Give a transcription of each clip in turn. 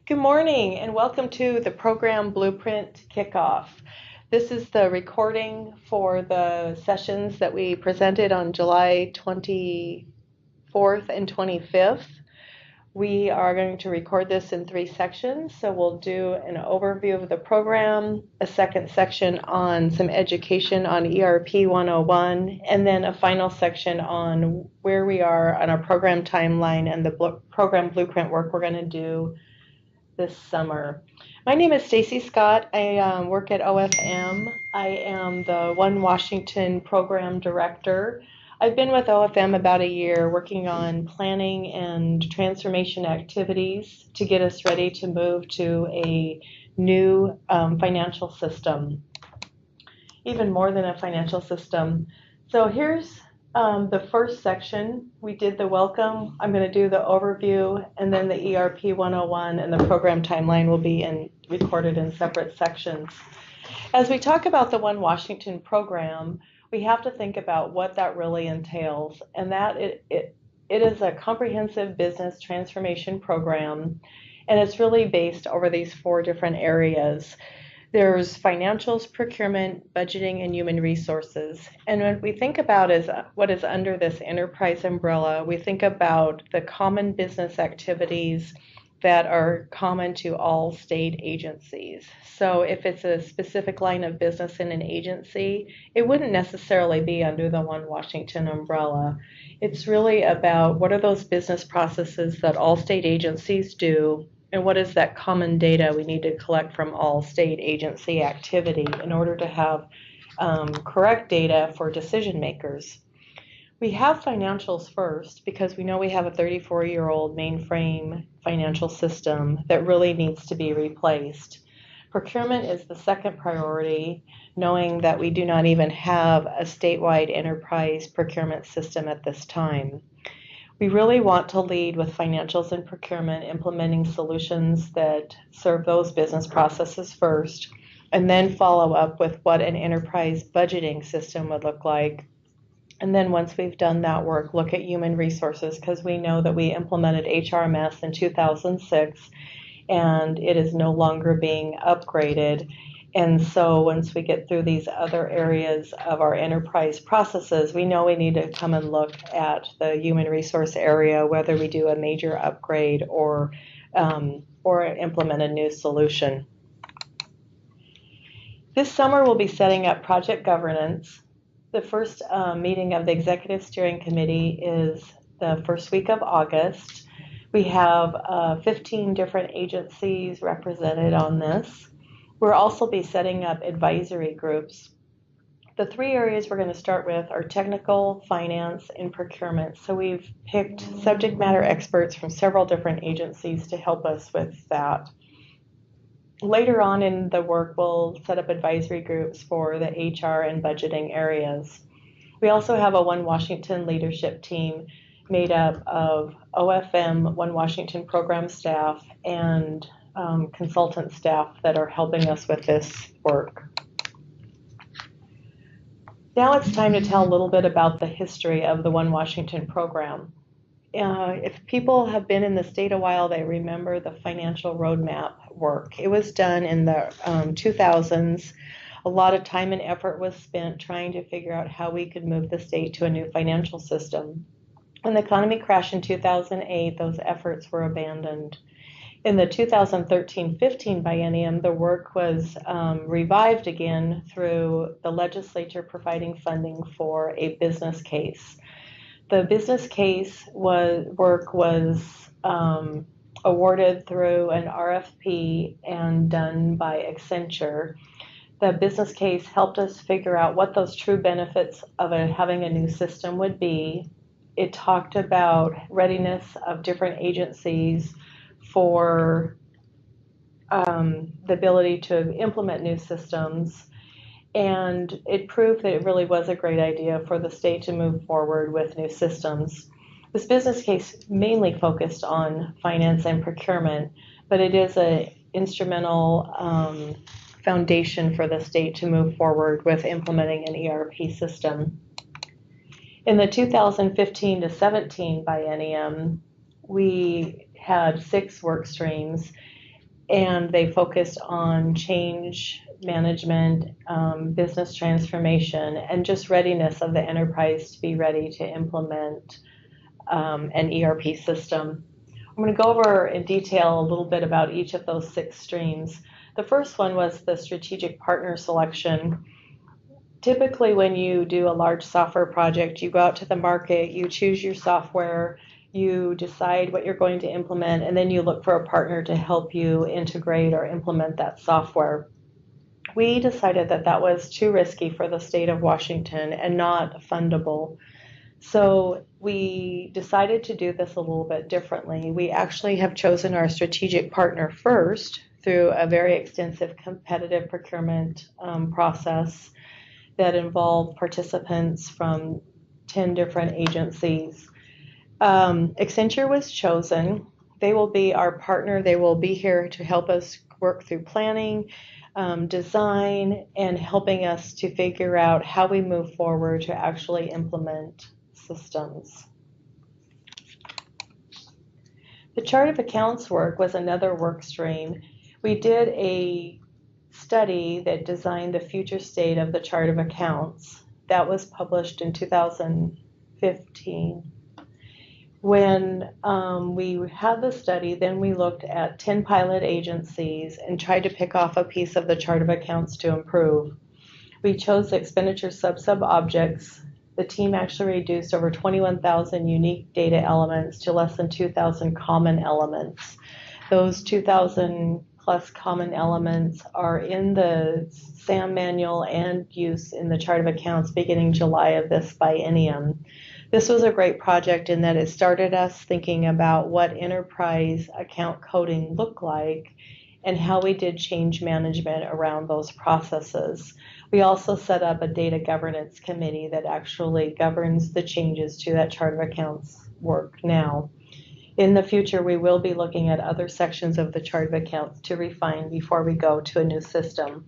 Good morning and welcome to the program Blueprint Kickoff. This is the recording for the sessions that we presented on July 24th and 25th. We are going to record this in 3 sections, so we'll do an overview of the program, a second section on some education on ERP 101, and then a final section on where we are on our program timeline and the program blueprint work we're going to do this summer. My name is Stacy Scott. I work at OFM. I am the One Washington Program Director. I've been with OFM about a year working on planning and transformation activities to get us ready to move to a new financial system, even more than a financial system. So here's the first section. We did the welcome. I'm going to do the overview, and then the ERP 101 and the program timeline will be recorded in separate sections. As we talk about the One Washington program, we have to think about what that really entails, and that it is a comprehensive business transformation program, and it's really based over these 4 different areas. There's financials, procurement, budgeting, and human resources. And when we think about what is under this enterprise umbrella, we think about the common business activities that are common to all state agencies. So if it's a specific line of business in an agency, it wouldn't necessarily be under the One Washington umbrella. It's really about what are those business processes that all state agencies do, and what is that common data we need to collect from all state agency activity in order to have correct data for decision makers. We have financials first because we know we have a 34-year-old mainframe financial system that really needs to be replaced. Procurement is the second priority, knowing that we do not even have a statewide enterprise procurement system at this time. We really want to lead with financials and procurement, implementing solutions that serve those business processes first, and then follow up with what an enterprise budgeting system would look like. And then once we've done that work, look at human resources, because we know that we implemented HRMS in 2006, and it is no longer being upgraded. And so once we get through these other areas of our enterprise processes, we know we need to come and look at the human resource area, whether we do a major upgrade or implement a new solution. This summer we'll be setting up project governance. The first meeting of the Executive Steering Committee is the first week of August. We have 15 different agencies represented on this. We'll also be setting up advisory groups. The 3 areas we're going to start with are technical, finance, and procurement. So we've picked subject matter experts from several different agencies to help us with that. Later on in the work, we'll set up advisory groups for the HR and budgeting areas. We also have a One Washington leadership team made up of OFM, One Washington program staff, and consultant staff that are helping us with this work. Now it's time to tell a little bit about the history of the One Washington program. If people have been in the state a while, they remember the financial roadmap work. It was done in the 2000s. A lot of time and effort was spent trying to figure out how we could move the state to a new financial system. When the economy crashed in 2008, those efforts were abandoned. In the 2013-15 biennium, the work was revived again through the legislature providing funding for a business case. The business case work was awarded through an RFP and done by Accenture. The business case helped us figure out what those true benefits of having a new system would be. It talked about readiness of different agencies for the ability to implement new systems, and it proved that it really was a great idea for the state to move forward with new systems. This business case mainly focused on finance and procurement, but it is an instrumental foundation for the state to move forward with implementing an ERP system. In the 2015 to 17 biennium, we had 6 work streams, and they focused on change management, business transformation, and just readiness of the enterprise to be ready to implement an ERP system. I'm going to go over in detail a little bit about each of those 6 streams. The first one was the strategic partner selection. Typically, when you do a large software project, you go out to the market, you choose your software, you decide what you're going to implement, and then you look for a partner to help you integrate or implement that software. We decided that that was too risky for the state of Washington and not fundable. So we decided to do this a little bit differently. We actually have chosen our strategic partner first through a very extensive competitive procurement process that involved participants from 10 different agencies. Accenture was chosen. They will be our partner. They will be here to help us work through planning, design, and helping us to figure out how we move forward to actually implement systems. The chart of accounts work was another work stream. We did a study that designed the future state of the chart of accounts. That was published in 2015. When we had the study, then we looked at 10 pilot agencies and tried to pick off a piece of the chart of accounts to improve. We chose expenditure sub objects. The team actually reduced over 21,000 unique data elements to less than 2,000 common elements. Those 2,000 plus common elements are in the SAM manual and use in the chart of accounts beginning July of this biennium. This was a great project in that it started us thinking about what enterprise account coding looked like and how we did change management around those processes. We also set up a data governance committee that actually governs the changes to that chart of accounts work now. In the future, we will be looking at other sections of the chart of accounts to refine before we go to a new system.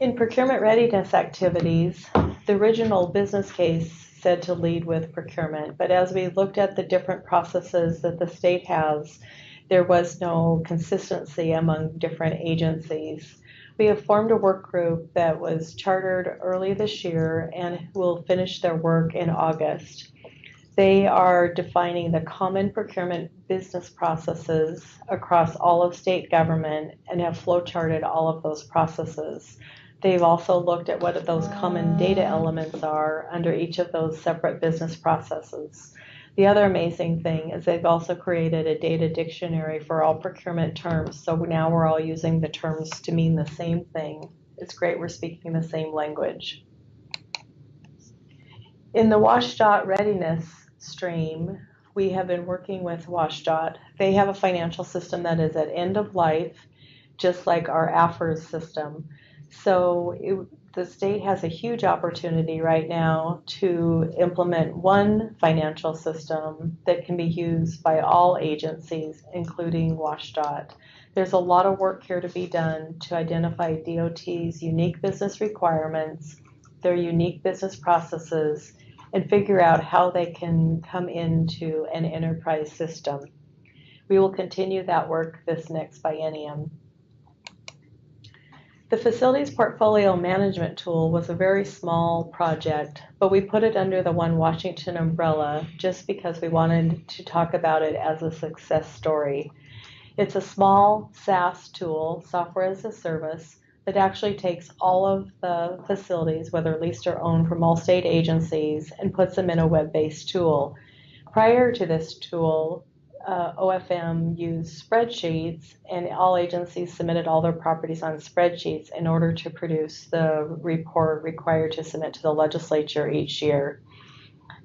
In procurement readiness activities, the original business case said to lead with procurement, but as we looked at the different processes that the state has, there was no consistency among different agencies. We have formed a work group that was chartered early this year and will finish their work in August. They are defining the common procurement business processes across all of state government and have flowcharted all of those processes. They've also looked at what those common data elements are under each of those separate business processes. The other amazing thing is they've also created a data dictionary for all procurement terms, so now we're all using the terms to mean the same thing. It's great we're speaking the same language. In the WSDOT readiness stream, we have been working with WSDOT. They have a financial system that is at end of life, just like our AFERS system. So the state has a huge opportunity right now to implement one financial system that can be used by all agencies, including WSDOT. There's a lot of work here to be done to identify DOT's unique business requirements, their unique business processes, and figure out how they can come into an enterprise system. We will continue that work this next biennium. The facilities portfolio management tool was a very small project, but we put it under the One Washington umbrella just because we wanted to talk about it as a success story. It's a small SaaS tool, software as a service, that actually takes all of the facilities, whether leased or owned from all state agencies, and puts them in a web-based tool. Prior to this tool, OFM used spreadsheets, and all agencies submitted all their properties on spreadsheets in order to produce the report required to submit to the legislature each year.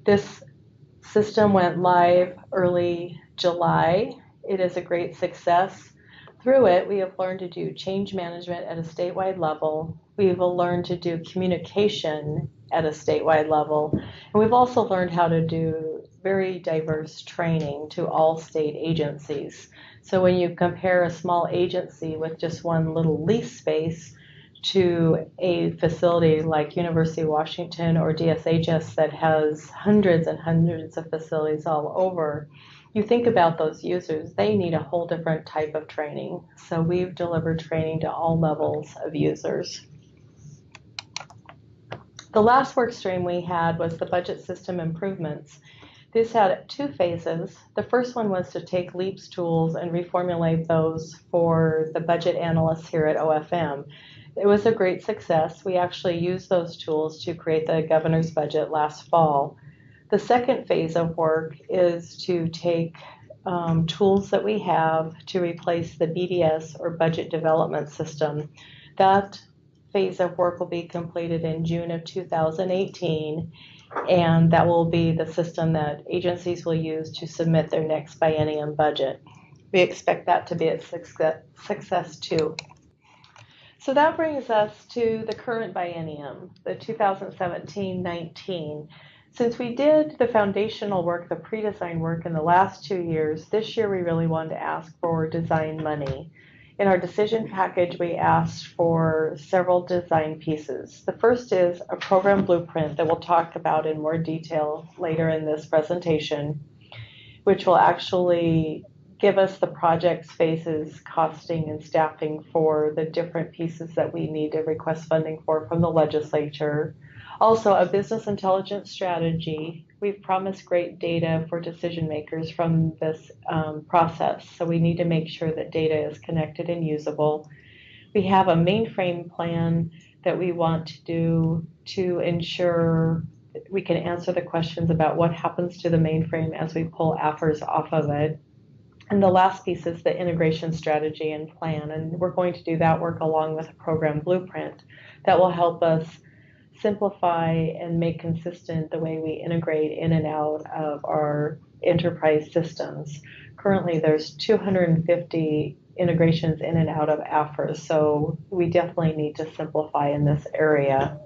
This system went live early July. It is a great success. Through it, we have learned to do change management at a statewide level. We've learned to do communication at a statewide level. And we've also learned how to do very diverse training to all state agencies. So when you compare a small agency with just one little lease space to a facility like University of Washington or DSHS that has hundreds and hundreds of facilities all over, you think about those users, they need a whole different type of training. So we've delivered training to all levels of users. The last work stream we had was the budget system improvements. This had 2 phases. The first one was to take LEAP's tools and reformulate those for the budget analysts here at OFM. It was a great success. We actually used those tools to create the governor's budget last fall. The second phase of work is to take tools that we have to replace the BDS or budget development system. That phase of work will be completed in June of 2018, and that will be the system that agencies will use to submit their next biennium budget. We expect that to be a success too. So that brings us to the current biennium, the 2017-19. Since we did the foundational work, the pre-design work in the last 2 years, this year we really wanted to ask for design money. In our decision package, we asked for several design pieces. The first is a program blueprint that we'll talk about in more detail later in this presentation, which will actually give us the project's phases, costing, and staffing for the different pieces that we need to request funding for from the legislature. Also, a business intelligence strategy. We've promised great data for decision makers from this process, so we need to make sure that data is connected and usable. We have a mainframe plan that we want to do to ensure we can answer the questions about what happens to the mainframe as we pull AFRs off of it. And the last piece is the integration strategy and plan, and we're going to do that work along with a program blueprint that will help us simplify and make consistent the way we integrate in and out of our enterprise systems. Currently, there's 250 integrations in and out of AFRS, so we definitely need to simplify in this area.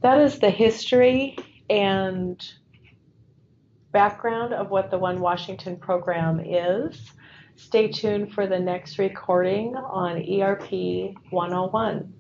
That is the history and background of what the One Washington program is. Stay tuned for the next recording on ERP 101.